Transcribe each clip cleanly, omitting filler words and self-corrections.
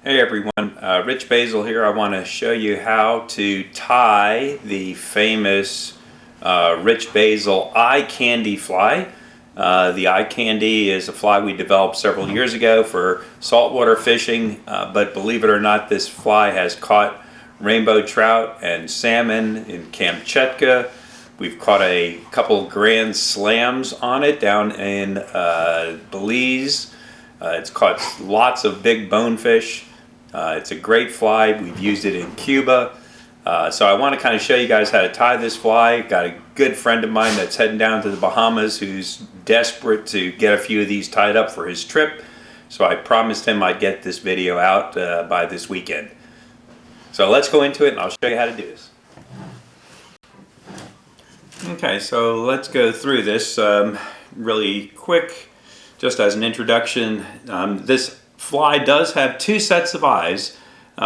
Hey everyone, Rich Boesel here. I want to show you how to tie the famous Rich Boesel eye candy fly. The eye candy is a fly we developed several years ago for saltwater fishing, but believe it or not, this fly has caught rainbow trout and salmon in Kamchatka. We've caught a couple grand slams on it down in Belize. It's caught lots of big bonefish. It's a great fly. We've used it in Cuba. So I want to kind of show you guys how to tie this fly. Got a good friend of mine that's heading down to the Bahamas who's desperate to get a few of these tied up for his trip. So I promised him I'd get this video out by this weekend. So let's go into it and I'll show you how to do this. Okay, so let's go through this really quick. Just as an introduction, this fly does have two sets of eyes.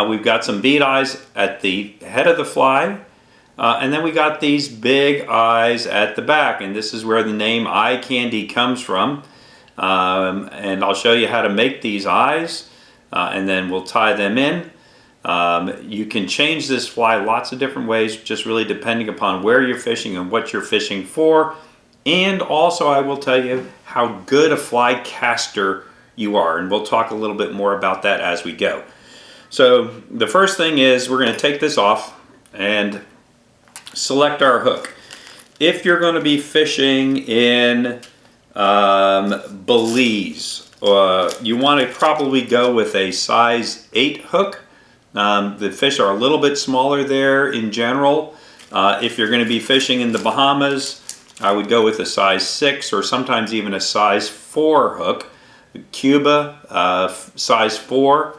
We've got some bead eyes at the head of the fly, and then we got these big eyes at the back, and this is where the name eye candy comes from. And I'll show you how to make these eyes, and then we'll tie them in. You can change this fly lots of different ways, just really depending upon where you're fishing and what you're fishing for. And also I will tell you how good a fly caster you are, and we'll talk a little bit more about that as we go. So the first thing is we're going to take this off and select our hook. If you're going to be fishing in Belize, you want to probably go with a size 8 hook. The fish are a little bit smaller there in general. If you're going to be fishing in the Bahamas, I would go with a size 6 or sometimes even a size 4 hook. Cuba, size 4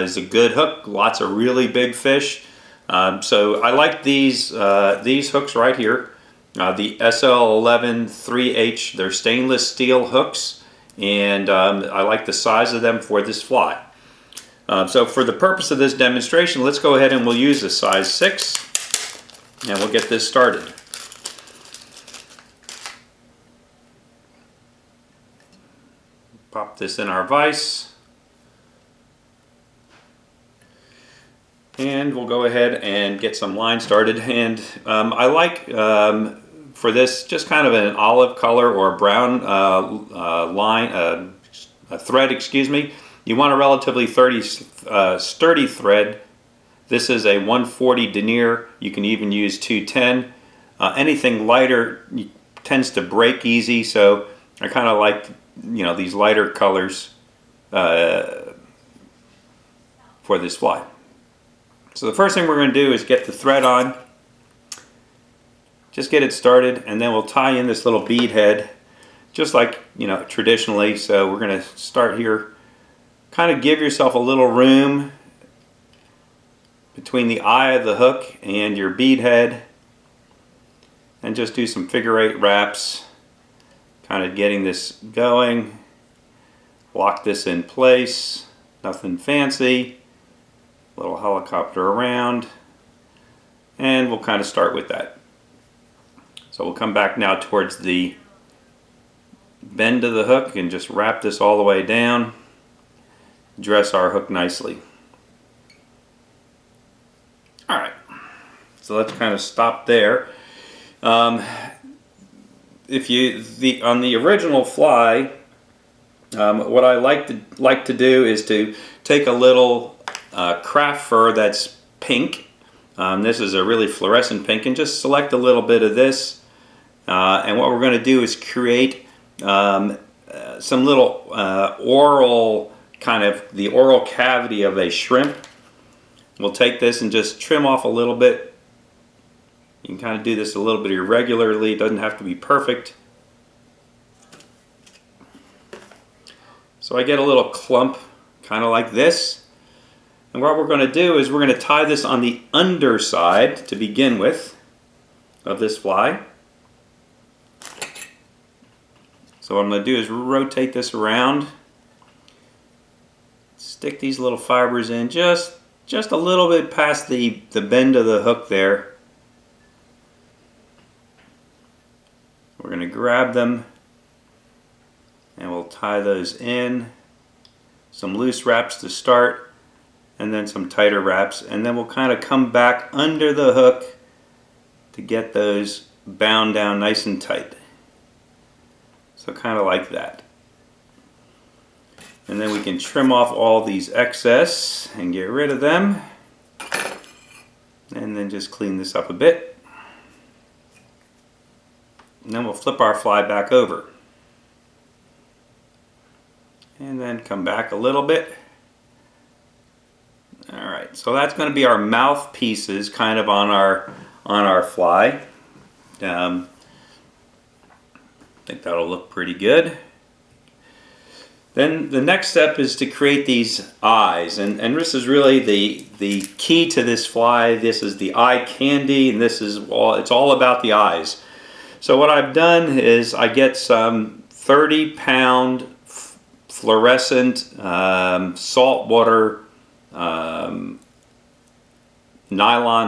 is a good hook. Lots of really big fish. So I like these hooks right here. The SL11 3H. They're stainless steel hooks, and I like the size of them for this fly. So for the purpose of this demonstration, let's go ahead and we'll use a size 6, and we'll get this started. Pop this in our vise, and we'll go ahead and get some line started. And I like for this just kind of an olive color or a brown a thread, excuse me. You want a relatively sturdy thread. This is a 140 denier. You can even use 210. Anything lighter tends to break easy, so I kind of like these lighter colors for this fly. So the first thing we're going to do is get the thread on, just get it started, and then we'll tie in this little bead head just like traditionally. So we're going to start here. Kind of give yourself a little room between the eye of the hook and your bead head, and just do some figure 8 wraps, kind of getting this going. Lock this in place, nothing fancy. Little helicopter around, and we'll kind of start with that. So we'll come back now towards the bend of the hook and just wrap this all the way down. Dress our hook nicely. Alright, so let's kind of stop there. On the original fly, what I like to do is to take a little craft fur that's pink. This is a really fluorescent pink, and just select a little bit of this. And what we're going to do is create some little oral, kind of the oral cavity of a shrimp. We'll take this and just trim off a little bit. You can kind of do this a little bit irregularly. It doesn't have to be perfect. So I get a little clump kind of like this. And what we're going to do is we're going to tie this on the underside to begin with of this fly. So what I'm going to do is rotate this around. Stick these little fibers in just a little bit past the bend of the hook there. We're going to grab them and we'll tie those in. Some loose wraps to start. and then some tighter wraps, and then we'll kind of come back under the hook to get those bound down nice and tight. So kind of like that. And then we can trim off all these excess and get rid of them. And then just clean this up a bit. And then we'll flip our fly back over. And then come back a little bit. Alright, so that's going to be our mouth pieces kind of on our fly. I think that'll look pretty good. Then the next step is to create these eyes, and this is really the key to this fly. This is the eye candy, and this is it's all about the eyes. So what I've done is I get some 30-pound fluorescent saltwater nylon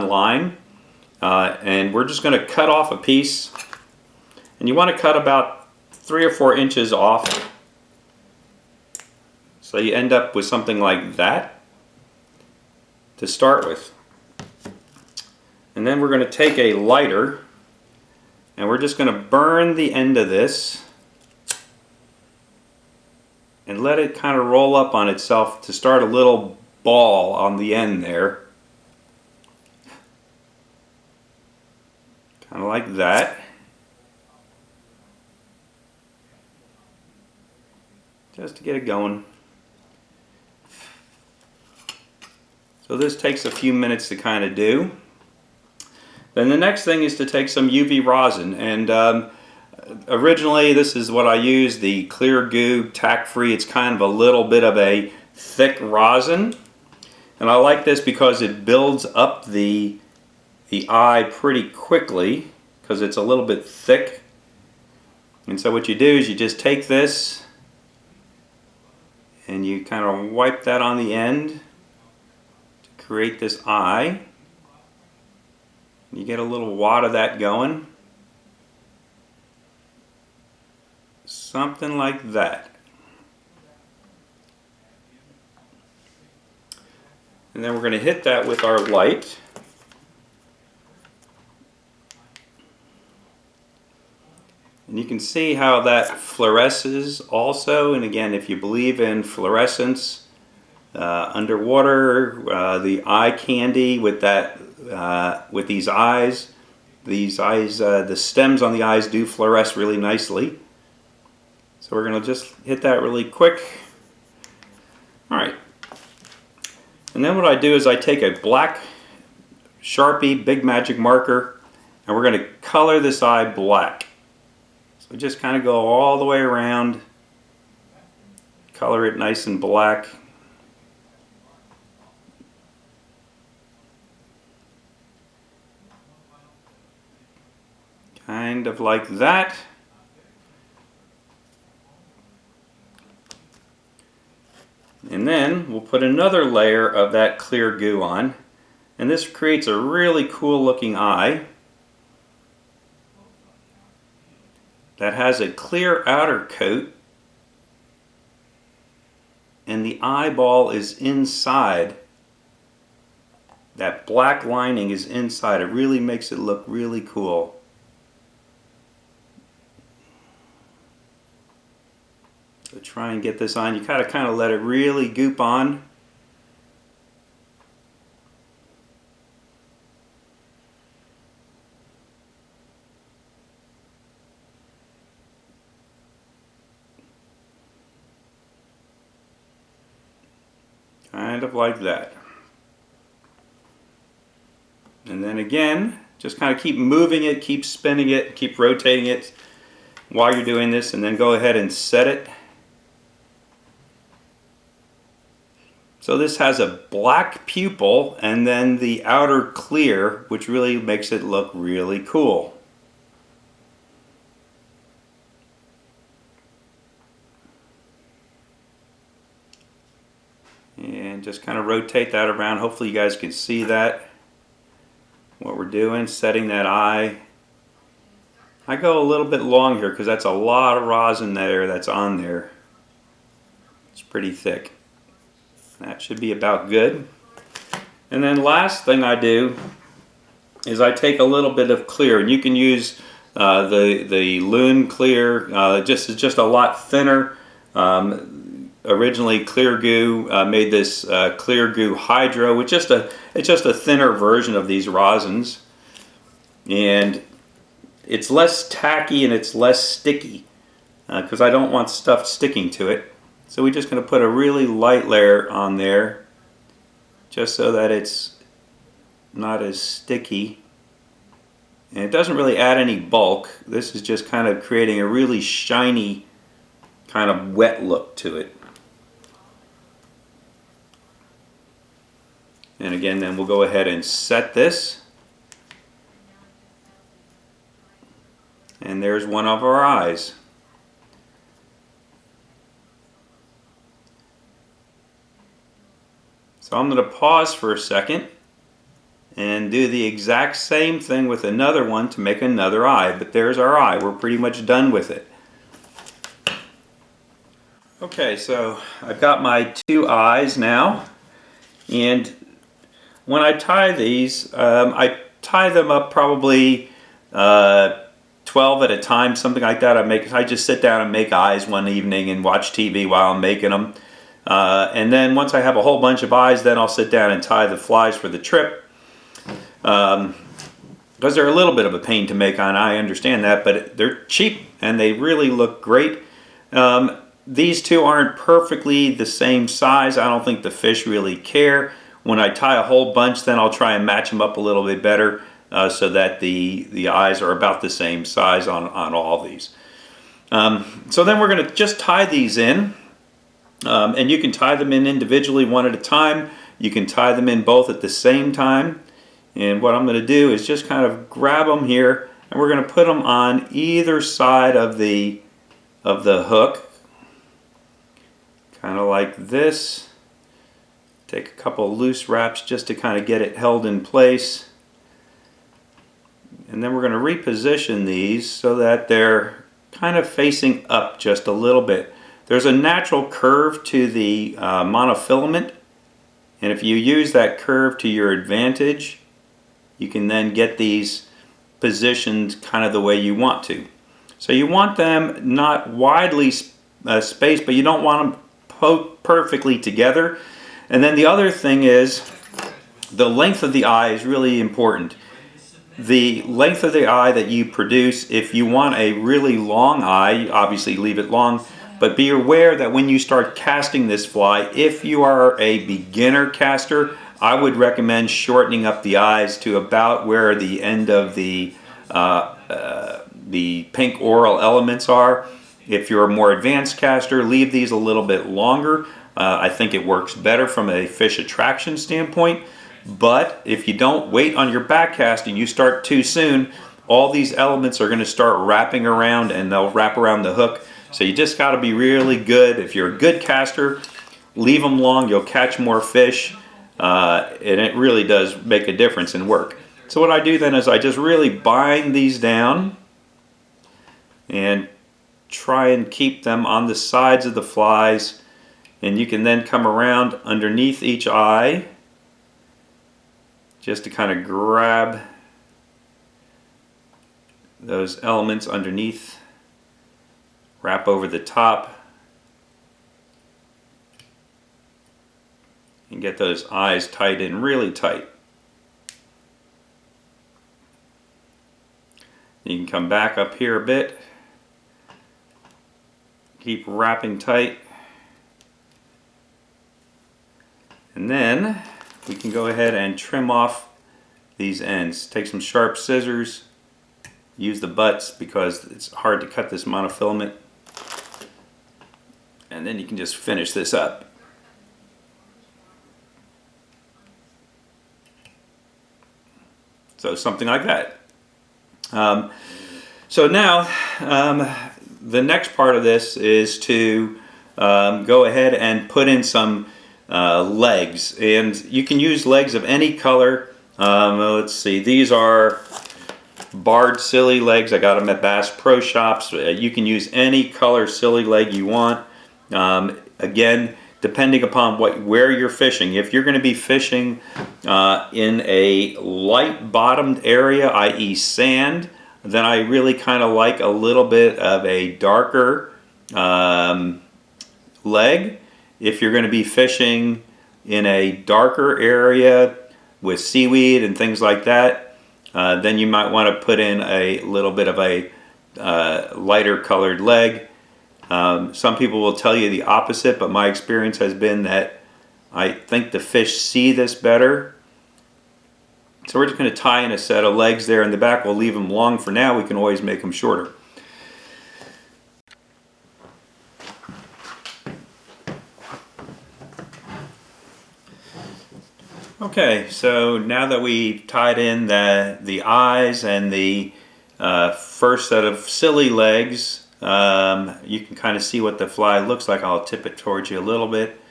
line, and we're just going to cut off a piece, and you want to cut about 3 or 4 inches off. So you end up with something like that to start with. And then we're going to take a lighter and we're just going to burn the end of this and let it kind of roll up on itself to start a little ball on the end there. Kind of like that. Just to get it going. So this takes a few minutes to kind of do. Then the next thing is to take some UV rosin, and originally this is what I use, the clear goo tack free. It's kind of a little bit of a thick rosin, and I like this because it builds up the eye pretty quickly because it's a little bit thick. And so what you do is you just take this and you kind of wipe that on the end. Create this eye. You get a little wad of that going. Something like that. And then we're going to hit that with our light. And you can see how that fluoresces also. And again, if you believe in fluorescence, underwater, the eye candy with that, with these eyes, the stems on the eyes do fluoresce really nicely. So we're going to just hit that really quick. All right. And then what I do is I take a black Sharpie Big Magic marker, and we're going to color this eye black. So just kind of go all the way around, color it nice and black. Kind of like that. And then we'll put another layer of that clear goo on, and this creates a really cool looking eye that has a clear outer coat and the eyeball is inside. That black lining is inside. It really makes it look really cool. So try and get this on. You gotta kind of let it really goop on. Kind of like that. And then again, just kind of keep moving it, keep spinning it, keep rotating it while you're doing this, and then go ahead and set it. So this has a black pupil and then the outer clear, which really makes it look really cool. And just kind of rotate that around. Hopefully you guys can see that, what we're doing, setting that eye. I go a little bit long here because that's a lot of rosin there that's on there. It's pretty thick. That should be about good. And then last thing I do is I take a little bit of clear, and you can use the Loon Clear. It's just a lot thinner. Originally, Clear Goo made this Clear Goo Hydro, which it's just a thinner version of these rosins, and it's less tacky and it's less sticky because I don't want stuff sticking to it. So we're just going to put a really light layer on there, just so that it's not as sticky. And it doesn't really add any bulk. This is just kind of creating a really shiny, kind of wet look to it. And again, then we'll go ahead and set this. And there's one of our eyes. So I'm going to pause for a second and do the exact same thing with another one to make another eye. But there's our eye. We're pretty much done with it. Okay, so I've got my two eyes now. And when I tie these, I tie them up probably 12 at a time, something like that. I just sit down and make eyes one evening and watch TV while I'm making them. And then once I have a whole bunch of eyes, then I'll sit down and tie the flies for the trip. Because they're a little bit of a pain to make on, I understand that, but they're cheap and they really look great. These two aren't perfectly the same size. I don't think the fish really care. When I tie a whole bunch, then I'll try and match them up a little bit better so that the eyes are about the same size on all these. So then we're going to just tie these in. And you can tie them in individually one at a time. You can tie them in both at the same time. And what I'm going to do is just kind of grab them here, and we're going to put them on either side of the hook. Kind of like this. Take a couple of loose wraps just to kind of get it held in place. And then we're going to reposition these so that they're kind of facing up just a little bit. There's a natural curve to the monofilament, and if you use that curve to your advantage, you can then get these positioned kind of the way you want to. So you want them not widely spaced, but you don't want them perfectly together. And then the other thing is the length of the eye is really important. The length of the eye that you produce, if you want a really long eye, obviously leave it long, but be aware that when you start casting this fly, if you are a beginner caster, I would recommend shortening up the eyes to about where the end of the pink oral elements are. If you're a more advanced caster, leave these a little bit longer. I think it works better from a fish attraction standpoint. But if you don't wait on your back cast and you start too soon, all these elements are going to start wrapping around and they'll wrap around the hook. So you just got to be really good. If you're a good caster, leave them long. You'll catch more fish. And it really does make a difference in work. So what I do then is I just really bind these down and try and keep them on the sides of the flies. And you can then come around underneath each eye just to kind of grab those elements underneath, wrap over the top, and get those eyes tied in really tight. You can come back up here a bit, keep wrapping tight, and then we can go ahead and trim off these ends. Take some sharp scissors, use the butts because it's hard to cut this monofilament, and then you can just finish this up. So something like that. So now the next part of this is to go ahead and put in some legs, and you can use legs of any color. Let's see, these are barred silly legs. I got them at Bass Pro Shops. You can use any color silly leg you want. Again, depending upon where you're fishing. If you're going to be fishing in a light bottomed area, i.e. sand, then I really kind of like a little bit of a darker leg. If you're going to be fishing in a darker area with seaweed and things like that, then you might want to put in a little bit of a lighter colored leg. Some people will tell you the opposite, but my experience has been that I think the fish see this better. So we're just going to tie in a set of legs there in the back. We'll leave them long for now. We can always make them shorter. Okay, so now that we've tied in the eyes and the first set of silly legs, you can kind of see what the fly looks like. I'll tip it towards you a little bit.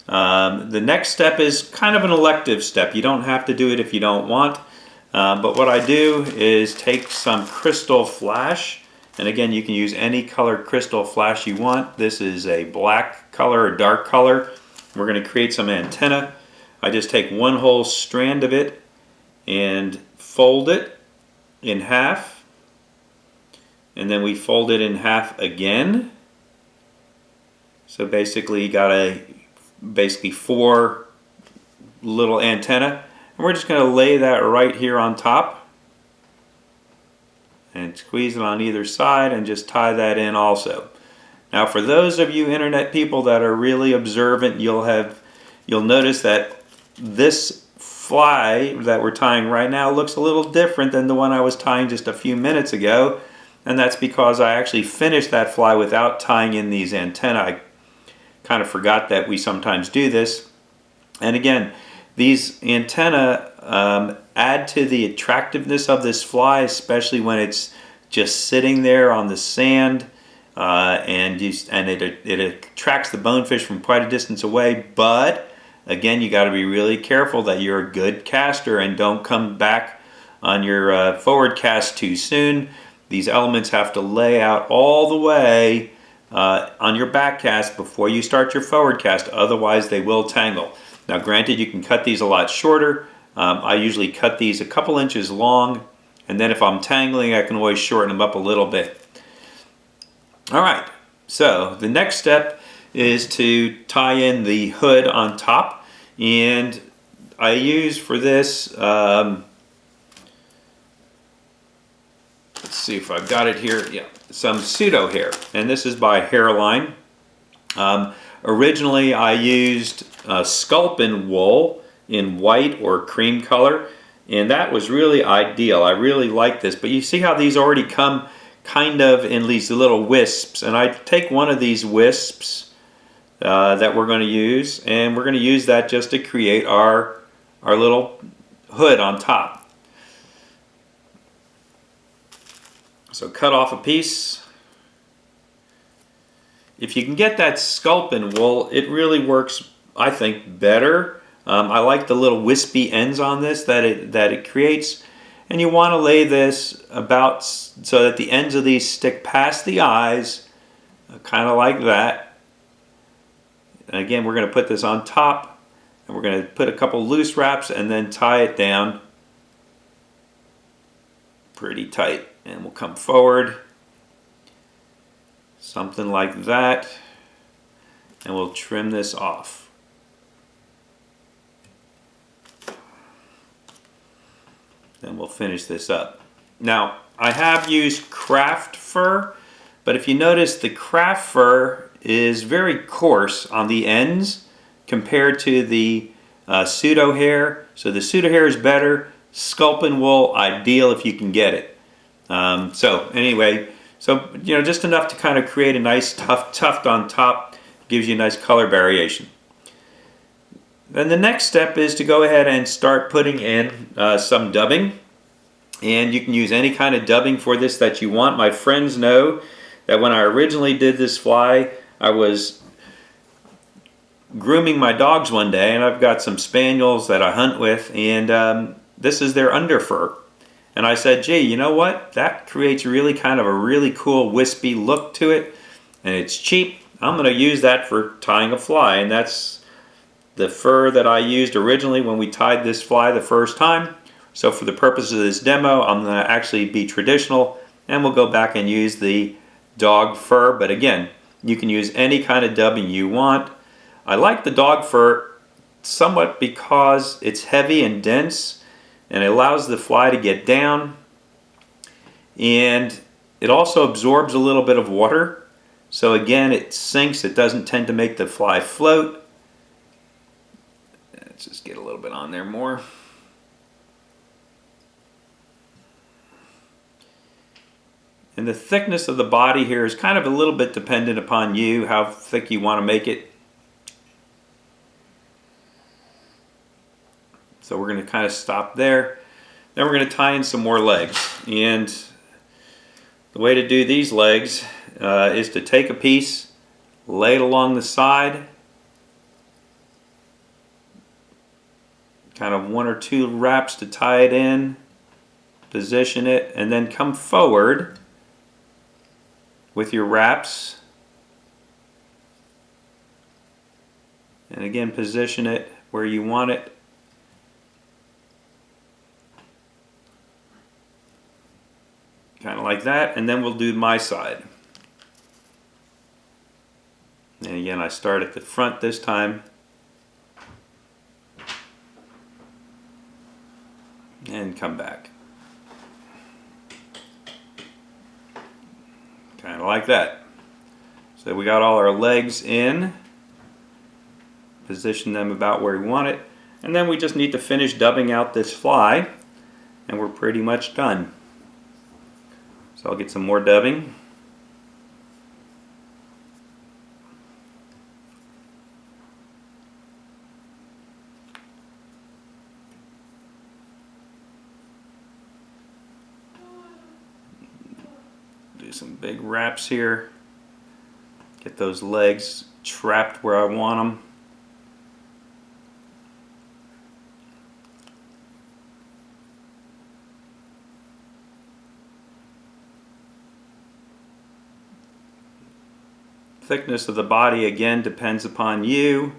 The next step is kind of an elective step. You don't have to do it if you don't want. But what I do is take some crystal flash. And again, you can use any color crystal flash you want. This is a black color or dark color. We're going to create some antenna. I just take one whole strand of it and fold it in half. And then we fold it in half again. So basically you got four little antenna. And we're just going to lay that right here on top. And squeeze it on either side and just tie that in also. Now for those of you internet people that are really observant, you'll notice that this fly that we're tying right now looks a little different than the one I was tying just a few minutes ago. And that's because I actually finished that fly without tying in these antennae. I kind of forgot that we sometimes do this. And again, these antennae add to the attractiveness of this fly, especially when it's just sitting there on the sand. And it attracts the bonefish from quite a distance away. But again, you got to be really careful that you're a good caster and don't come back on your forward cast too soon. These elements have to lay out all the way on your back cast before you start your forward cast, otherwise they will tangle. Now granted, you can cut these a lot shorter. I usually cut these a couple inches long, and then if I'm tangling, I can always shorten them up a little bit. Alright, so the next step is to tie in the hood on top, and I use for this let's see if I've got it here. Yeah, some pseudo hair, and this is by Hairline. Originally, I used sculpin wool in white or cream color, and that was really ideal. I really like this, but you see how these already come kind of in these little wisps, and I take one of these wisps that we're going to use, and we're going to use that just to create our little hood on top. So cut off a piece. If you can get that sculpin wool, it really works, I think, better. I like the little wispy ends on this that it creates. And you want to lay this about so that the ends of these stick past the eyes, kind of like that. And again, we're going to put this on top, and we're going to put a couple loose wraps and then tie it down pretty tight. And we'll come forward, something like that, and we'll trim this off. Then we'll finish this up. Now, I have used craft fur, but if you notice, the craft fur is very coarse on the ends compared to the pseudo hair. So the pseudo hair is better. Sculpin wool, ideal if you can get it. So anyway, just enough to kind of create a nice tuft on top. Gives you a nice color variation. Then the next step is to go ahead and start putting in some dubbing. And you can use any kind of dubbing for this that you want. My friends know that when I originally did this fly, I was grooming my dogs one day, and I've got some spaniels that I hunt with, and this is their underfur. And I said, gee, you know what? That creates really kind of a really cool wispy look to it. And it's cheap, I'm going to use that for tying a fly, and that's the fur that I used originally when we tied this fly the first time. So for the purpose of this demo, I'm going to actually be traditional, and we'll go back and use the dog fur. But again, you can use any kind of dubbing you want. I like the dog fur somewhat because it's heavy and dense, and it allows the fly to get down, and it also absorbs a little bit of water. So again, it sinks, it doesn't tend to make the fly float. Let's just get a little bit on there more. And the thickness of the body here is kind of a little bit dependent upon you, how thick you want to make it. So we're going to kind of stop there. Then we're going to tie in some more legs. And the way to do these legs is to take a piece, lay it along the side, kind of 1 or 2 wraps to tie it in, position it, and then come forward with your wraps, and again position it where you want it. Kind of like that, and then we'll do my side. And again, I start at the front this time, and come back. Kind of like that. So we got all our legs in, position them about where we want it, and then we just need to finish dubbing out this fly, and we're pretty much done. So I'll get some more dubbing. Do some big wraps here. Get those legs trapped where I want them. Thickness of the body again depends upon you.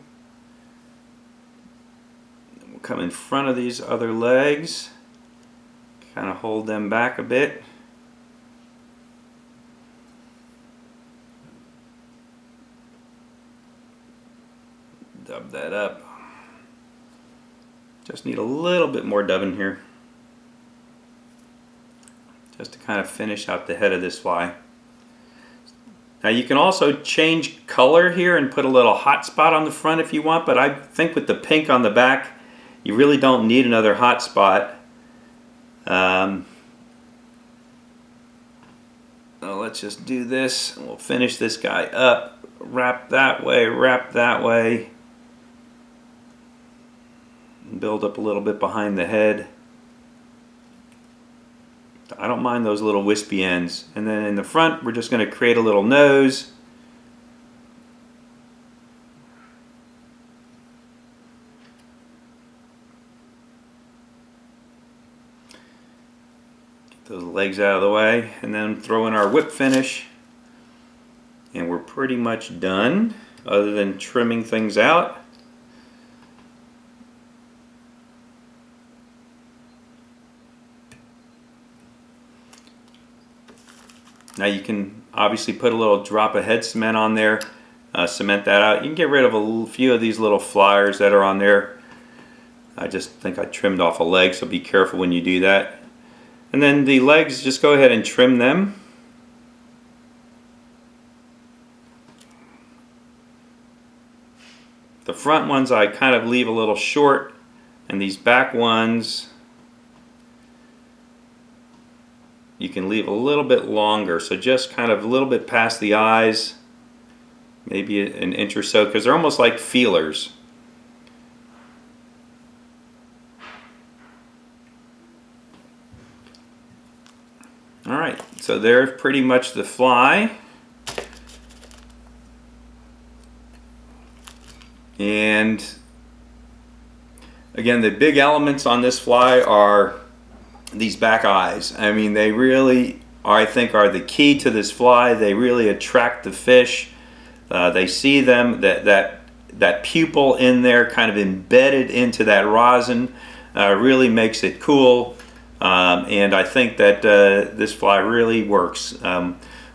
We'll come in front of these other legs, kind of hold them back a bit. Dub that up. Just need a little bit more dubbing here, just to kind of finish out the head of this fly. Now you can also change color here and put a little hot spot on the front if you want, but I think with the pink on the back, you really don't need another hot spot. Well, let's just do this, and we'll finish this guy up. Wrap that way. Build up a little bit behind the head. I don't mind those little wispy ends. And then in the front, we're just going to create a little nose. Get those legs out of the way, and then throw in our whip finish. And we're pretty much done, other than trimming things out. Now you can obviously put a little drop of head cement on there, cement that out. You can get rid of a few of these little flyers that are on there. I just think I trimmed off a leg, so be careful when you do that. And then the legs, just go ahead and trim them. The front ones I kind of leave a little short, and these back ones you can leave a little bit longer, so just kind of a little bit past the eyes, maybe an inch or so, because they're almost like feelers. Alright, so there's pretty much the fly. And again, the big elements on this fly are these back eyes. I mean, they really, I think, are the key to this fly. They really attract the fish. They see them, that pupil in there kind of embedded into that rosin really makes it cool. And I think that this fly really works.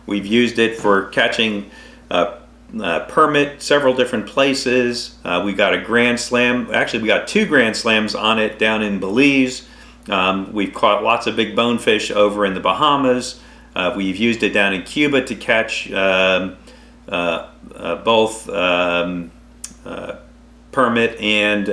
We've used it for catching permit several different places. We got a Grand Slam. Actually, we got 2 Grand Slams on it down in Belize. We've caught lots of big bonefish over in the Bahamas. We've used it down in Cuba to catch both permit and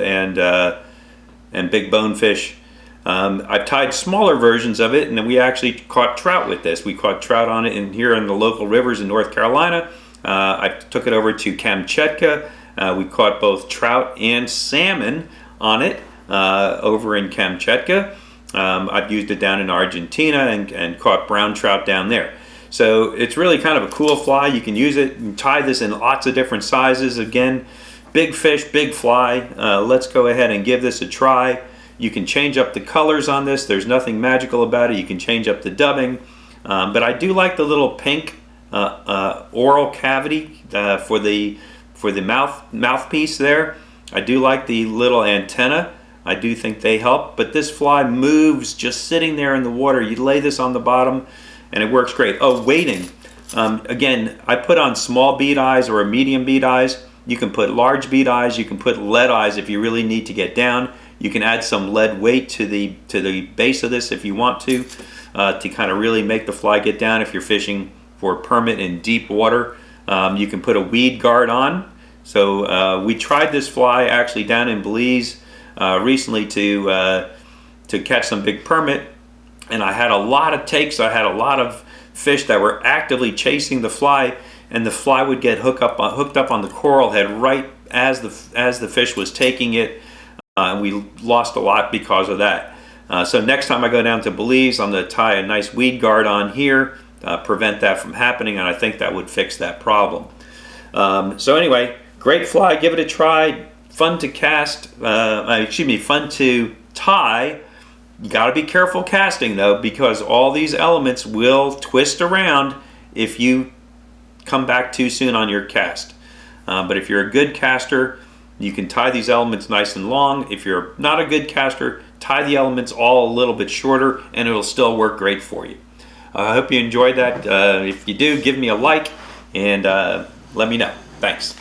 big bonefish. I've tied smaller versions of it, and then we actually caught trout with this. We caught trout on it here in the local rivers in North Carolina. I took it over to Kamchatka. We caught both trout and salmon on it over in Kamchatka. I've used it down in Argentina and caught brown trout down there. So it's really kind of a cool fly. You can use it and tie this in lots of different sizes. Again, big fish, big fly. Let's go ahead and give this a try. You can change up the colors on this. There's nothing magical about it. You can change up the dubbing. But I do like the little pink oral cavity for the mouthpiece there. I do like the little antenna. I do think they help. But this fly moves just sitting there in the water. You lay this on the bottom and it works great. Oh, weighting. Again, I put on small bead eyes or a medium bead eyes. You can put large bead eyes. You can put lead eyes if you really need to get down. You can add some lead weight to the base of this if you want to kind of really make the fly get down if you're fishing for permit in deep water. You can put a weed guard on. So we tried this fly actually down in Belize recently to catch some big permit, and I had a lot of takes. I had a lot of fish that were actively chasing the fly, and the fly would get hooked up on the coral head right as the fish was taking it. And we lost a lot because of that. So next time I go down to Belize, I'm going to tie a nice weed guard on here, prevent that from happening, and I think that would fix that problem. So anyway, great fly. Give it a try. Fun to cast. Fun to tie. You got to be careful casting though, because all these elements will twist around if you come back too soon on your cast. But if you're a good caster, you can tie these elements nice and long. If you're not a good caster, tie the elements all a little bit shorter and it'll still work great for you. I hope you enjoyed that. If you do, give me a like and let me know. Thanks.